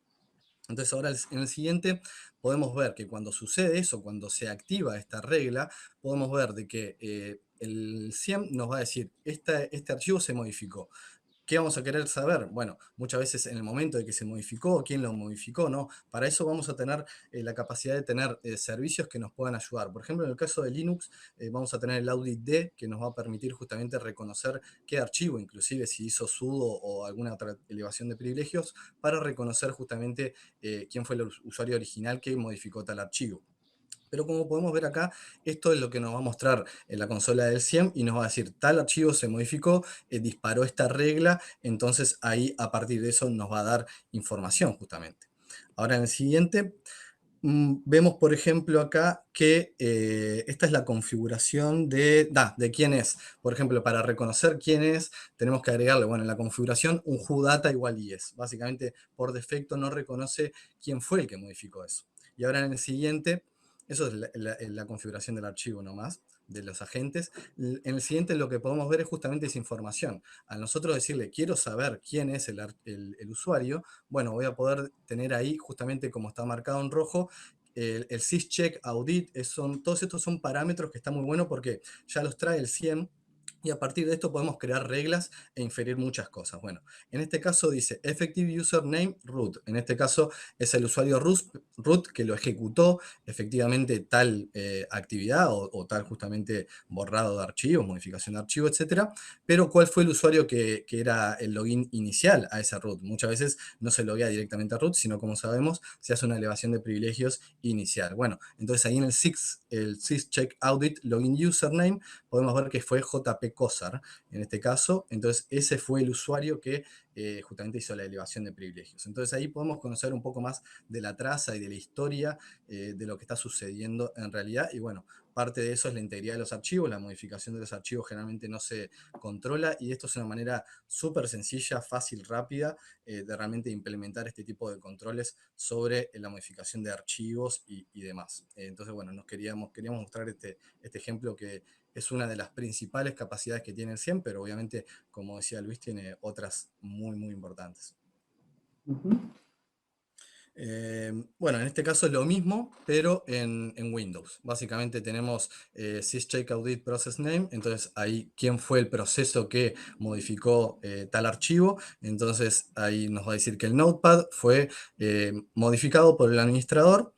Entonces ahora en el siguiente podemos ver que cuando sucede eso, cuando se activa esta regla, podemos ver de que el SIEM nos va a decir, este archivo se modificó. ¿Qué vamos a querer saber? Bueno, muchas veces en el momento de que se modificó, quién lo modificó, ¿no? Para eso vamos a tener la capacidad de tener servicios que nos puedan ayudar. Por ejemplo, en el caso de Linux, vamos a tener el audit D, que nos va a permitir justamente reconocer qué archivo, inclusive si hizo sudo o alguna otra elevación de privilegios, para reconocer justamente quién fue el usuario original que modificó tal archivo. Pero como podemos ver acá, esto es lo que nos va a mostrar en la consola del SIEM y nos va a decir, tal archivo se modificó, disparó esta regla, entonces ahí a partir de eso nos va a dar información justamente. Ahora en el siguiente, vemos por ejemplo acá que esta es la configuración de quién es. Por ejemplo, para reconocer quién es, tenemos que agregarle, bueno, en la configuración un whodata igual yes. Básicamente, por defecto no reconoce quién fue el que modificó eso. Y ahora en el siguiente, eso es la configuración del archivo nomás, de los agentes. En el siguiente lo que podemos ver es justamente esa información. Al nosotros decirle, quiero saber quién es el usuario, bueno, voy a poder tener ahí, justamente como está marcado en rojo, el syscheck audit, todos estos son parámetros que están muy buenos porque ya los trae el SIEM. Y a partir de esto podemos crear reglas e inferir muchas cosas. Bueno, en este caso dice effective username root. En este caso es el usuario root que lo ejecutó efectivamente tal actividad o tal justamente borrado de archivos, modificación de archivo, etcétera. Pero ¿cuál fue el usuario que era el login inicial a esa root? Muchas veces no se loguea directamente a root, sino como sabemos, se hace una elevación de privilegios inicial. Bueno, entonces ahí en el syscheck audit login username podemos ver que fue JP Cosar, en este caso. Entonces ese fue el usuario que justamente hizo la elevación de privilegios. Entonces ahí podemos conocer un poco más de la traza y de la historia de lo que está sucediendo en realidad. Y bueno, parte de eso es la integridad de los archivos. La modificación de los archivos generalmente no se controla y esto es una manera súper sencilla, fácil, rápida de realmente implementar este tipo de controles sobre la modificación de archivos y demás. Entonces, bueno, queríamos mostrar este ejemplo que es una de las principales capacidades que tiene el SIEM, pero obviamente, como decía Luis, tiene otras muy, muy importantes. Bueno, en este caso es lo mismo, pero en Windows. Básicamente tenemos syscheck audit process name, entonces ahí quién fue el proceso que modificó tal archivo, entonces ahí nos va a decir que el notepad fue modificado por el administrador.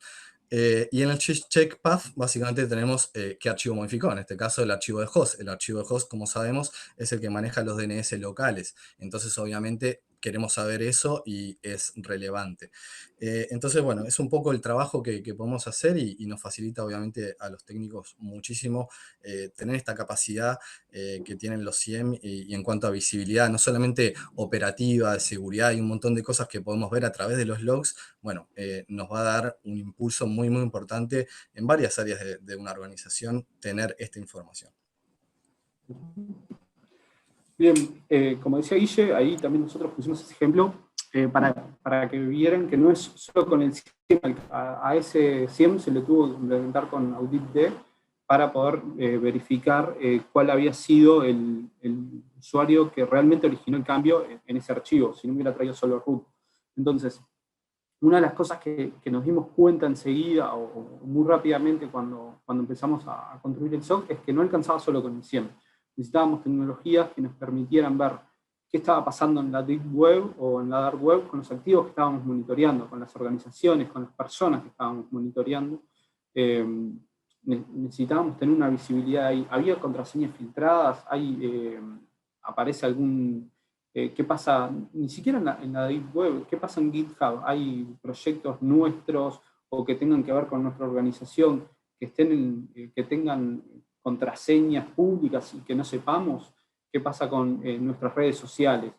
Y en el syscheck path básicamente tenemos qué archivo modificó, en este caso el archivo de host. El archivo de host, como sabemos, es el que maneja los DNS locales, entonces obviamente queremos saber eso y es relevante. Entonces, bueno, es un poco el trabajo que podemos hacer y nos facilita obviamente a los técnicos muchísimo tener esta capacidad que tienen los SIEM y en cuanto a visibilidad, no solamente operativa, de seguridad, y un montón de cosas que podemos ver a través de los logs. Bueno, nos va a dar un impulso muy, muy importante en varias áreas de una organización tener esta información. Bien, como decía Guille, ahí también nosotros pusimos ese ejemplo para que vieran que no es solo con el SIEM, a ese SIEM se le tuvo que implementar con Audit D para poder verificar cuál había sido el usuario que realmente originó el cambio en ese archivo, si no hubiera traído solo root. Entonces, una de las cosas que nos dimos cuenta enseguida o muy rápidamente cuando empezamos a construir el SOC es que no alcanzaba solo con el SIEM. Necesitábamos tecnologías que nos permitieran ver qué estaba pasando en la Deep Web o en la Dark Web con los activos que estábamos monitoreando, con las organizaciones, con las personas que estábamos monitoreando. Necesitábamos tener una visibilidad ahí. Había contraseñas filtradas, aparece algún ¿Qué pasa? Ni siquiera en la Deep Web, ¿qué pasa en GitHub? ¿Hay proyectos nuestros o que tengan que ver con nuestra organización, que tengan contraseñas públicas y que no sepamos? ¿Qué pasa con nuestras redes sociales?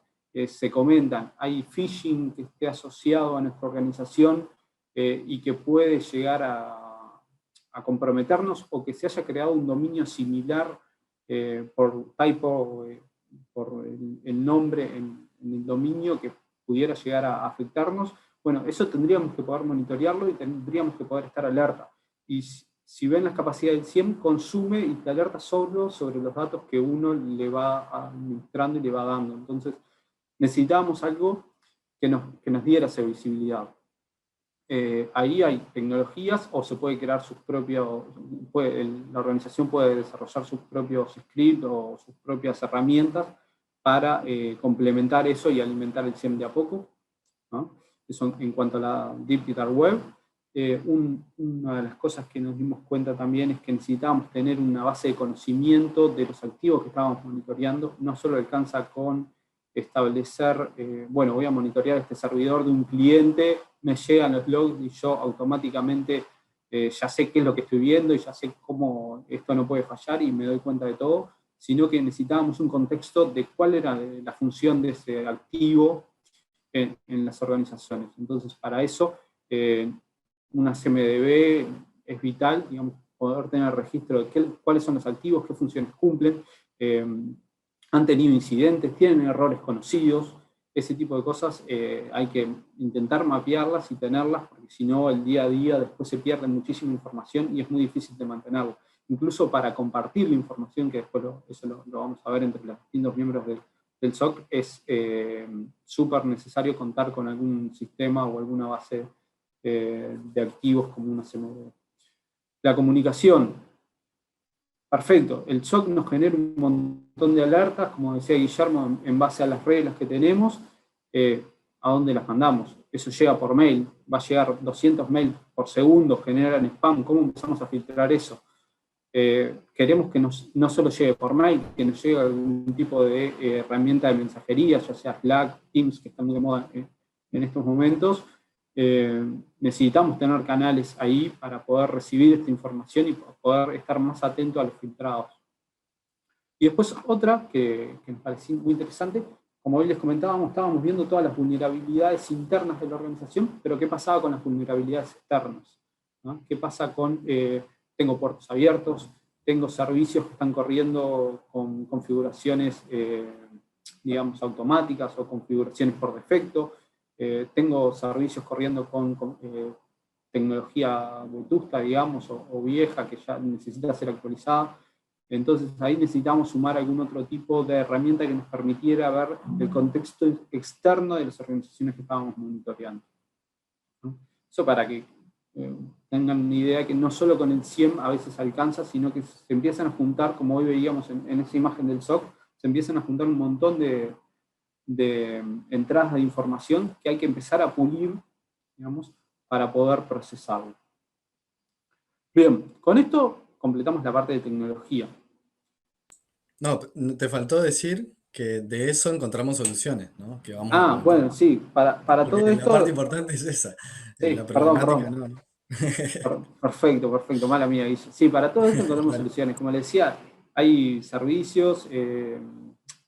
Se comentan, ¿hay phishing que esté asociado a nuestra organización y que puede llegar a comprometernos, o que se haya creado un dominio similar por typo, por el nombre en el dominio, que pudiera llegar a afectarnos? Bueno, eso tendríamos que poder monitorearlo y tendríamos que poder estar alerta. Y si ven las capacidades del SIEM, consume y te alerta solo sobre los datos que uno le va administrando y le va dando. Entonces, necesitábamos algo que nos diera esa visibilidad. Ahí hay tecnologías, o se puede crear sus propios, la organización puede desarrollar sus propios scripts o sus propias herramientas para complementar eso y alimentar el SIEM de a poco, ¿no? Eso en cuanto a la Deep Dark Web. Una de las cosas que nos dimos cuenta también es que necesitábamos tener una base de conocimiento de los activos que estábamos monitoreando. No solo alcanza con establecer, bueno, voy a monitorear este servidor de un cliente, me llegan los logs y yo automáticamente ya sé qué es lo que estoy viendo y ya sé cómo esto no puede fallar y me doy cuenta de todo, sino que necesitábamos un contexto de cuál era la función de ese activo en las organizaciones. Entonces, para eso, una CMDB es vital, digamos, poder tener registro de cuáles son los activos, qué funciones cumplen, han tenido incidentes, tienen errores conocidos, ese tipo de cosas hay que intentar mapearlas y tenerlas, porque si no, el día a día después se pierde muchísima información y es muy difícil de mantenerlo. Incluso para compartir la información, que después eso lo vamos a ver entre los distintos miembros del SOC, es súper necesario contar con algún sistema o alguna base de activos como una CMDB. La comunicación. Perfecto, el SOC nos genera un montón de alertas, como decía Guillermo, en base a las reglas que tenemos, ¿a dónde las mandamos? Eso llega por mail, va a llegar 200 mails por segundo, generan spam, ¿cómo empezamos a filtrar eso? Queremos que no solo llegue por mail, que nos llegue algún tipo de herramienta de mensajería, ya sea Slack, Teams, que están muy de moda en estos momentos. Necesitamos tener canales ahí para poder recibir esta información y poder estar más atento a los filtrados. Y después otra que me pareció muy interesante, como hoy les comentábamos, estábamos viendo todas las vulnerabilidades internas de la organización, pero ¿qué pasaba con las vulnerabilidades externas? ¿No? ¿Qué pasa con, tengo puertos abiertos, tengo servicios que están corriendo con configuraciones, digamos, automáticas o configuraciones por defecto? Tengo servicios corriendo con tecnología vetusta, digamos, o vieja, que ya necesita ser actualizada. Entonces ahí necesitamos sumar algún otro tipo de herramienta que nos permitiera ver el contexto externo de las organizaciones que estábamos monitoreando, ¿no? Eso para que tengan una idea que no solo con el SIEM a veces alcanza, sino que se empiezan a juntar, como hoy veíamos en esa imagen del SOC, se empiezan a juntar un montón de entradas de información que hay que empezar a pulir, digamos, para poder procesarlo. Bien, con esto completamos la parte de tecnología. No, te faltó decir que de eso encontramos soluciones, ¿no? Que vamos a comentar. Bueno, sí, para todo Porque esto... la parte importante es esa. Sí, la problemática perdón. no. Perfecto, mala mía. Sí, para todo esto encontramos soluciones. Como les decía, hay servicios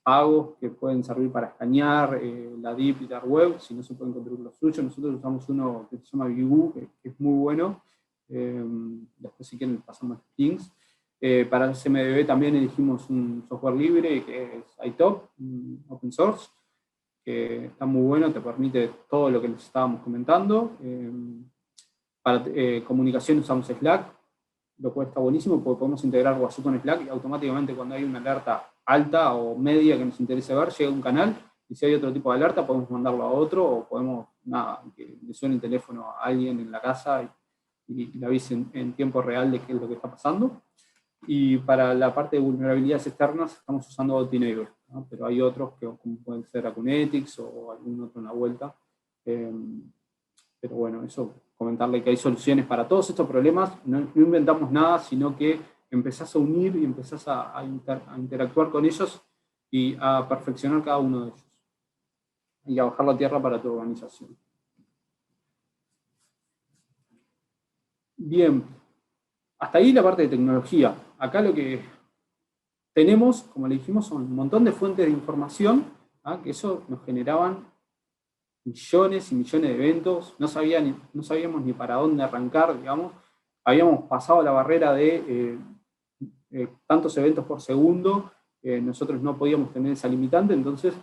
pagos que pueden servir para escanear la Deep y Dark Web, si no se pueden construir los suyos. Nosotros usamos uno que se llama Vigu, que es muy bueno. Después si quieren pasamos links. Para el CMDB también elegimos un software libre que es iTop, open source, que está muy bueno, te permite todo lo que les estábamos comentando. Para comunicación usamos Slack, lo cual está buenísimo porque podemos integrar WhatsApp con Slack y automáticamente cuando hay una alerta alta o media que nos interese ver, llega a un canal, y si hay otro tipo de alerta podemos mandarlo a otro, o podemos, que le suene el teléfono a alguien en la casa y le avisen en tiempo real de qué es lo que está pasando. Y para la parte de vulnerabilidades externas estamos usando Autineighbor, ¿no? Pero hay otros que como pueden ser Acunetics o algún otro en la vuelta. Pero bueno, eso, comentarle que hay soluciones para todos estos problemas. No inventamos nada, sino que empezás a unir y empezás a interactuar con ellos y a perfeccionar cada uno de ellos. y a bajarlo a tierra para tu organización. Bien, hasta ahí la parte de tecnología. Acá lo que tenemos, como le dijimos, son un montón de fuentes de información, que eso nos generaban millones y millones de eventos, no sabíamos ni para dónde arrancar, digamos. Habíamos pasado la barrera de tantos eventos por segundo, nosotros no podíamos tener esa limitante, entonces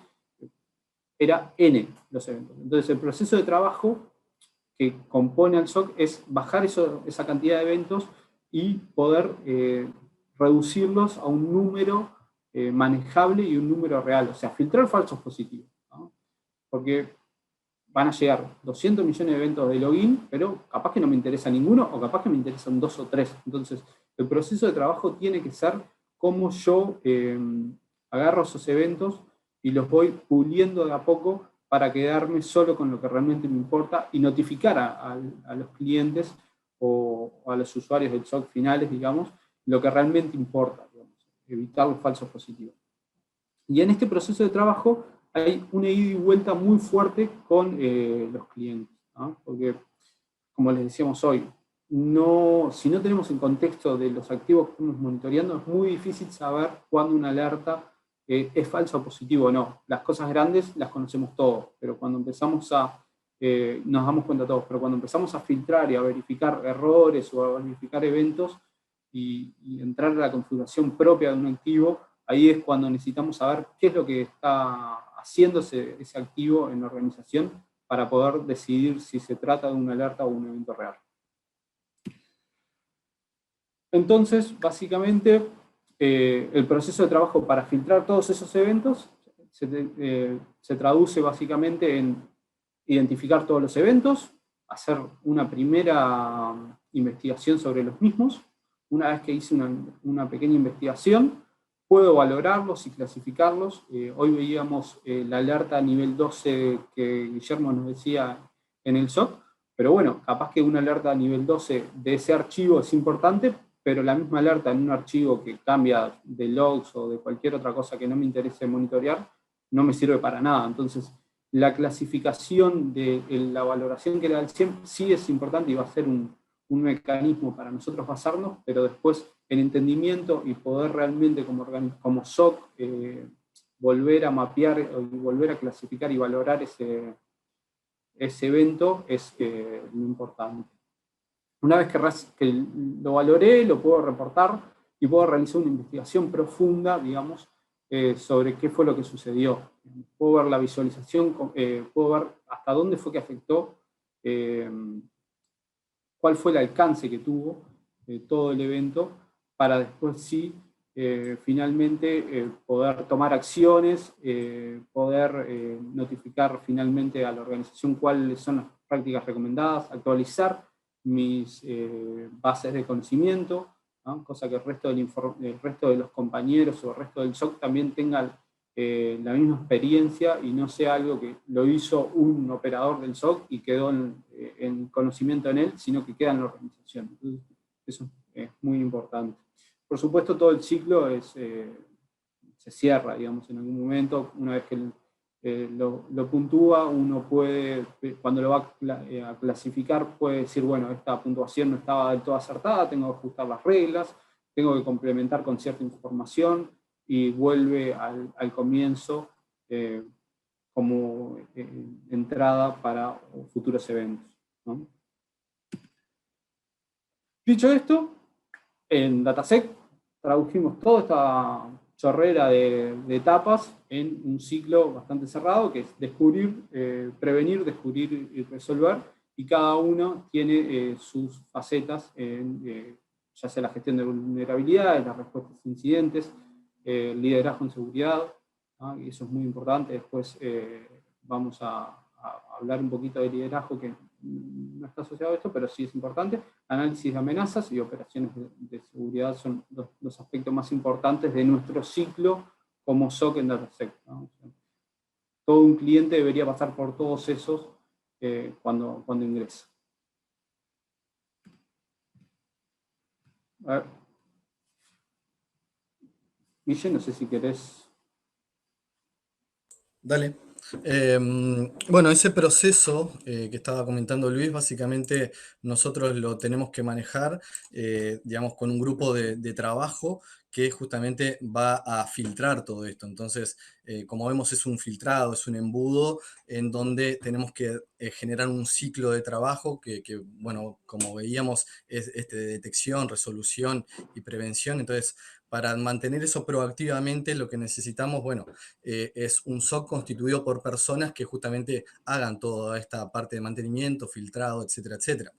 era N los eventos. Entonces el proceso de trabajo que compone al SOC es bajar esa cantidad de eventos y poder reducirlos a un número manejable y un número real, o sea, filtrar falsos positivos, ¿no? Porque van a llegar 200 millones de eventos de login, pero capaz que no me interesa ninguno, o capaz que me interesan 2 o 3. Entonces, el proceso de trabajo tiene que ser cómo yo agarro esos eventos y los voy puliendo de a poco para quedarme solo con lo que realmente me importa y notificar a los clientes o a los usuarios del SOC finales, digamos, lo que realmente importa, digamos, evitar los falsos positivos. Y en este proceso de trabajo hay una ida y vuelta muy fuerte con los clientes, ¿no? Porque, como les decíamos hoy, si no tenemos el contexto de los activos que estamos monitoreando, es muy difícil saber cuándo una alerta es falsa o positivo o no. Las cosas grandes las conocemos todos, pero cuando empezamos nos damos cuenta todos, pero cuando empezamos a filtrar y a verificar errores o a verificar eventos y entrar a la configuración propia de un activo, ahí es cuando necesitamos saber qué es lo que está haciendo ese activo en la organización para poder decidir si se trata de una alerta o un evento real. Entonces, básicamente, el proceso de trabajo para filtrar todos esos eventos se traduce básicamente en identificar todos los eventos, hacer una primera investigación sobre los mismos. Una vez que hice una pequeña investigación, puedo valorarlos y clasificarlos. Hoy veíamos la alerta a nivel 12 que Guillermo nos decía en el SOC, pero bueno, capaz que una alerta a nivel 12 de ese archivo es importante, pero la misma alerta en un archivo que cambia de logs o de cualquier otra cosa que no me interese monitorear, no me sirve para nada. Entonces, la clasificación de la valoración que le da el SIEM sí es importante y va a ser un mecanismo para nosotros basarnos, pero después el entendimiento y poder realmente como SOC volver a mapear, volver a clasificar y valorar ese evento es lo importante. Una vez que lo valoré, lo puedo reportar y puedo realizar una investigación profunda, digamos, sobre qué fue lo que sucedió. Puedo ver la visualización, puedo ver hasta dónde fue que afectó, cuál fue el alcance que tuvo todo el evento, para después sí, finalmente poder tomar acciones, poder notificar finalmente a la organización cuáles son las prácticas recomendadas, actualizar mis bases de conocimiento, ¿no? Cosa que el resto de los compañeros o el resto del SOC también tengan la misma experiencia y no sea algo que lo hizo un operador del SOC y quedó en conocimiento en él, sino que queda en la organización. Entonces, eso es muy importante. Por supuesto, todo el ciclo se cierra, digamos, en algún momento. Una vez que lo puntúa, uno puede, cuando lo va a clasificar, puede decir, bueno, esta puntuación no estaba del todo acertada, tengo que ajustar las reglas, tengo que complementar con cierta información, y vuelve al comienzo como entrada para futuros eventos, ¿no? Dicho esto, en DataSec tradujimos toda esta chorrera de etapas en un ciclo bastante cerrado, que es descubrir, prevenir, descubrir y resolver, y cada uno tiene sus facetas, ya sea la gestión de vulnerabilidades, las respuestas a incidentes, liderazgo en seguridad, ¿no? Y eso es muy importante. Después vamos a hablar un poquito de liderazgo, que no está asociado a esto, pero sí es importante. Análisis de amenazas y operaciones de seguridad son los aspectos más importantes de nuestro ciclo como SOC en DataSec, ¿no? O sea, todo un cliente debería pasar por todos esos cuando ingresa. A ver. Guille, no sé si querés. Dale. Bueno, ese proceso que estaba comentando Luis, básicamente nosotros lo tenemos que manejar, digamos, con un grupo de trabajo que justamente va a filtrar todo esto. Entonces, como vemos, es un filtrado, es un embudo en donde tenemos que generar un ciclo de trabajo bueno, como veíamos, es de detección, resolución y prevención. Entonces, para mantener eso proactivamente, lo que necesitamos, bueno, es un SOC constituido por personas que justamente hagan toda esta parte de mantenimiento, filtrado, etcétera, etcétera.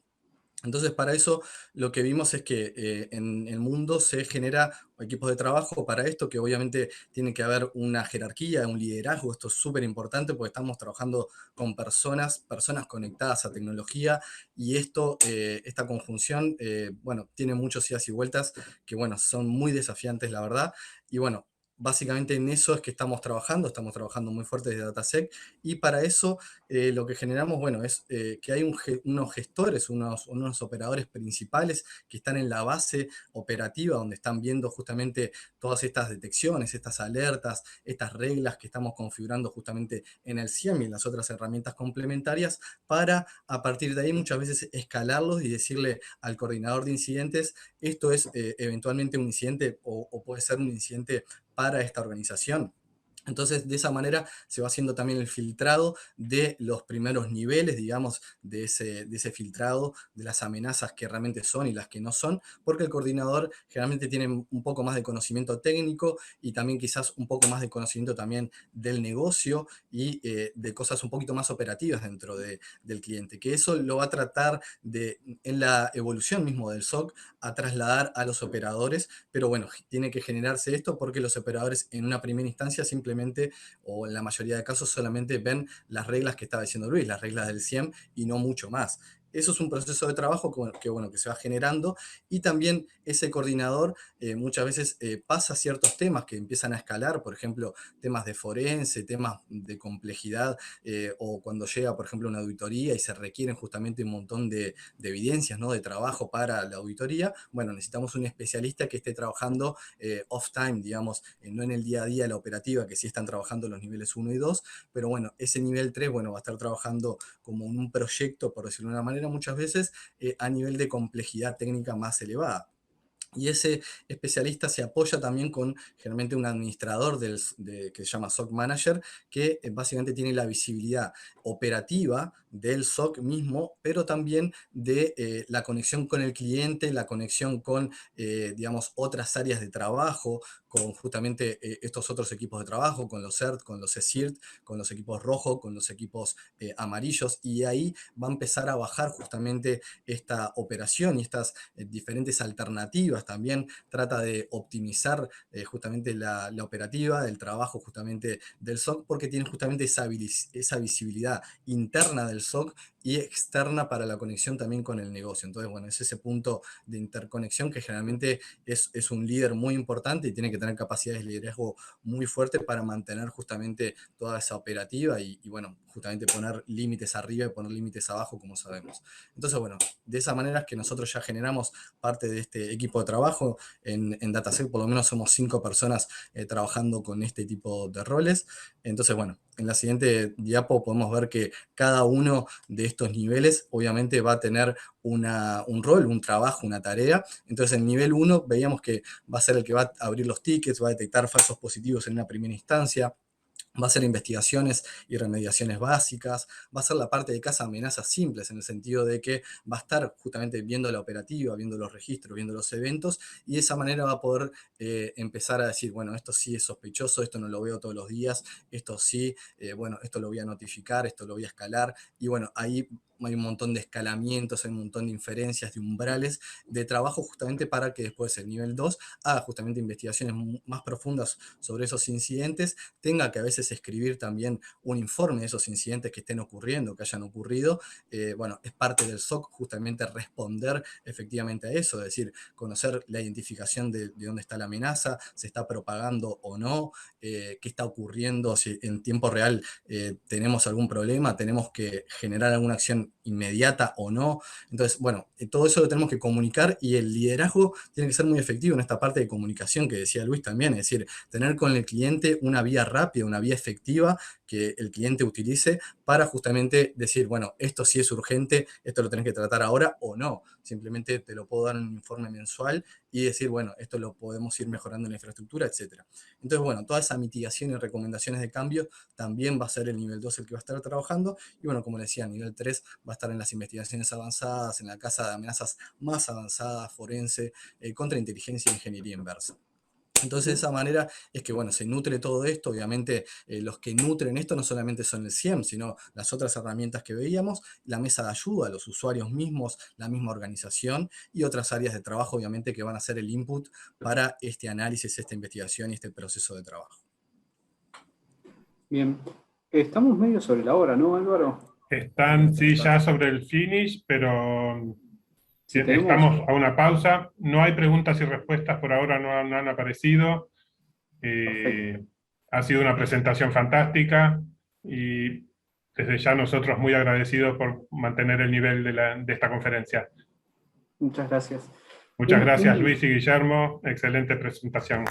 Entonces, para eso lo que vimos es que en el mundo se genera equipos de trabajo para esto, que obviamente tiene que haber una jerarquía, un liderazgo. Esto es súper importante porque estamos trabajando con personas conectadas a tecnología, y esta conjunción, bueno, tiene muchos idas y vueltas que, bueno, son muy desafiantes, la verdad. Y bueno, básicamente en eso es que estamos trabajando muy fuerte desde DataSec, y para eso lo que generamos, bueno, es que hay unos gestores, unos operadores principales que están en la base operativa, donde están viendo justamente todas estas detecciones, estas alertas, estas reglas que estamos configurando justamente en el SIEM y en las otras herramientas complementarias, para a partir de ahí muchas veces escalarlos y decirle al coordinador de incidentes, esto es eventualmente un incidente o puede ser un incidente para esta organización. Entonces, de esa manera se va haciendo también el filtrado de los primeros niveles, digamos, de ese filtrado, de las amenazas que realmente son y las que no son, porque el coordinador generalmente tiene un poco más de conocimiento técnico y también quizás un poco más de conocimiento también del negocio y de cosas un poquito más operativas dentro del cliente, que eso lo va a tratar de, en la evolución mismo del SOC, a trasladar a los operadores, pero bueno, tiene que generarse esto porque los operadores en una primera instancia simplemente, o en la mayoría de casos, solamente ven las reglas que estaba diciendo Luis, las reglas del SIEM y no mucho más. Eso es un proceso de trabajo bueno, que se va generando, y también ese coordinador muchas veces pasa ciertos temas que empiezan a escalar, por ejemplo, temas de forense, temas de complejidad, o cuando llega, por ejemplo, una auditoría y se requieren justamente un montón de evidencias, ¿no? De trabajo para la auditoría. Bueno, necesitamos un especialista que esté trabajando off-time, digamos, no en el día a día de la operativa, que sí están trabajando los niveles 1 y 2, pero bueno, ese nivel 3, bueno, va a estar trabajando como un proyecto, por decirlo de una manera, muchas veces a nivel de complejidad técnica más elevada. Y ese especialista se apoya también con generalmente un administrador que se llama SOC Manager, que básicamente tiene la visibilidad operativa del SOC mismo, pero también de la conexión con el cliente, la conexión con, digamos, otras áreas de trabajo, con justamente estos otros equipos de trabajo, con los CERT, con los CSIRT, con los equipos rojos, con los equipos amarillos, y ahí va a empezar a bajar justamente esta operación y estas diferentes alternativas. También trata de optimizar justamente la operativa, el trabajo justamente del SOC, porque tiene justamente esa visibilidad interna del SOC y externa para la conexión también con el negocio. Entonces, bueno, es ese punto de interconexión que generalmente es un líder muy importante y tiene que tener capacidades de liderazgo muy fuertes para mantener justamente toda esa operativa y bueno, justamente poner límites arriba y poner límites abajo, como sabemos. Entonces, bueno, de esa manera es que nosotros ya generamos parte de este equipo de trabajo. En DataSec por lo menos somos 5 personas trabajando con este tipo de roles. Entonces, bueno, en la siguiente diapo podemos ver que cada uno de estos niveles obviamente va a tener un rol, un trabajo, una tarea. Entonces, el nivel 1 veíamos que va a ser el que va a abrir los tickets, va a detectar falsos positivos en una primera instancia, va a ser investigaciones y remediaciones básicas, va a ser la parte de caza amenazas simples, en el sentido de que va a estar justamente viendo la operativa, viendo los registros, viendo los eventos, y de esa manera va a poder empezar a decir, bueno, esto sí es sospechoso, esto no lo veo todos los días, esto sí, bueno, esto lo voy a notificar, esto lo voy a escalar, y bueno, ahí hay un montón de escalamientos, hay un montón de inferencias, de umbrales de trabajo, justamente para que después el nivel 2 haga justamente investigaciones más profundas sobre esos incidentes, tenga que a veces escribir también un informe de esos incidentes que estén ocurriendo, que hayan ocurrido. Bueno, es parte del SOC justamente responder efectivamente a eso, es decir, conocer la identificación de dónde está la amenaza, se está propagando o no, qué está ocurriendo, si en tiempo real tenemos algún problema, tenemos que generar alguna acción inmediata o no. Entonces, bueno, todo eso lo tenemos que comunicar y el liderazgo tiene que ser muy efectivo en esta parte de comunicación que decía Luis también, es decir, tener con el cliente una vía rápida, una vía efectiva que el cliente utilice para justamente decir, bueno, esto sí es urgente, esto lo tenés que tratar ahora o no. Simplemente te lo puedo dar en un informe mensual y decir, bueno, esto lo podemos ir mejorando en la infraestructura, etc. Entonces, bueno, toda esa mitigación y recomendaciones de cambio también va a ser el nivel 2 el que va a estar trabajando. Y bueno, como decía, el nivel 3 va a estar en las investigaciones avanzadas, en la casa de amenazas más avanzada, forense, contrainteligencia e ingeniería inversa. Entonces, de esa manera es que, bueno, se nutre todo esto. Obviamente, los que nutren esto no solamente son el CIEM, sino las otras herramientas que veíamos, la mesa de ayuda, los usuarios mismos, la misma organización y otras áreas de trabajo, obviamente, que van a ser el input para este análisis, esta investigación y este proceso de trabajo. Bien. Estamos medio sobre la hora, ¿no, Álvaro? Están, sí, ya sobre el finish, pero Si estamos a una pausa. No hay preguntas y respuestas por ahora, no han aparecido. Ha sido una presentación fantástica y desde ya nosotros muy agradecidos por mantener el nivel de esta conferencia. Muchas gracias. Muchas gracias, Luis y Guillermo. Excelente presentación.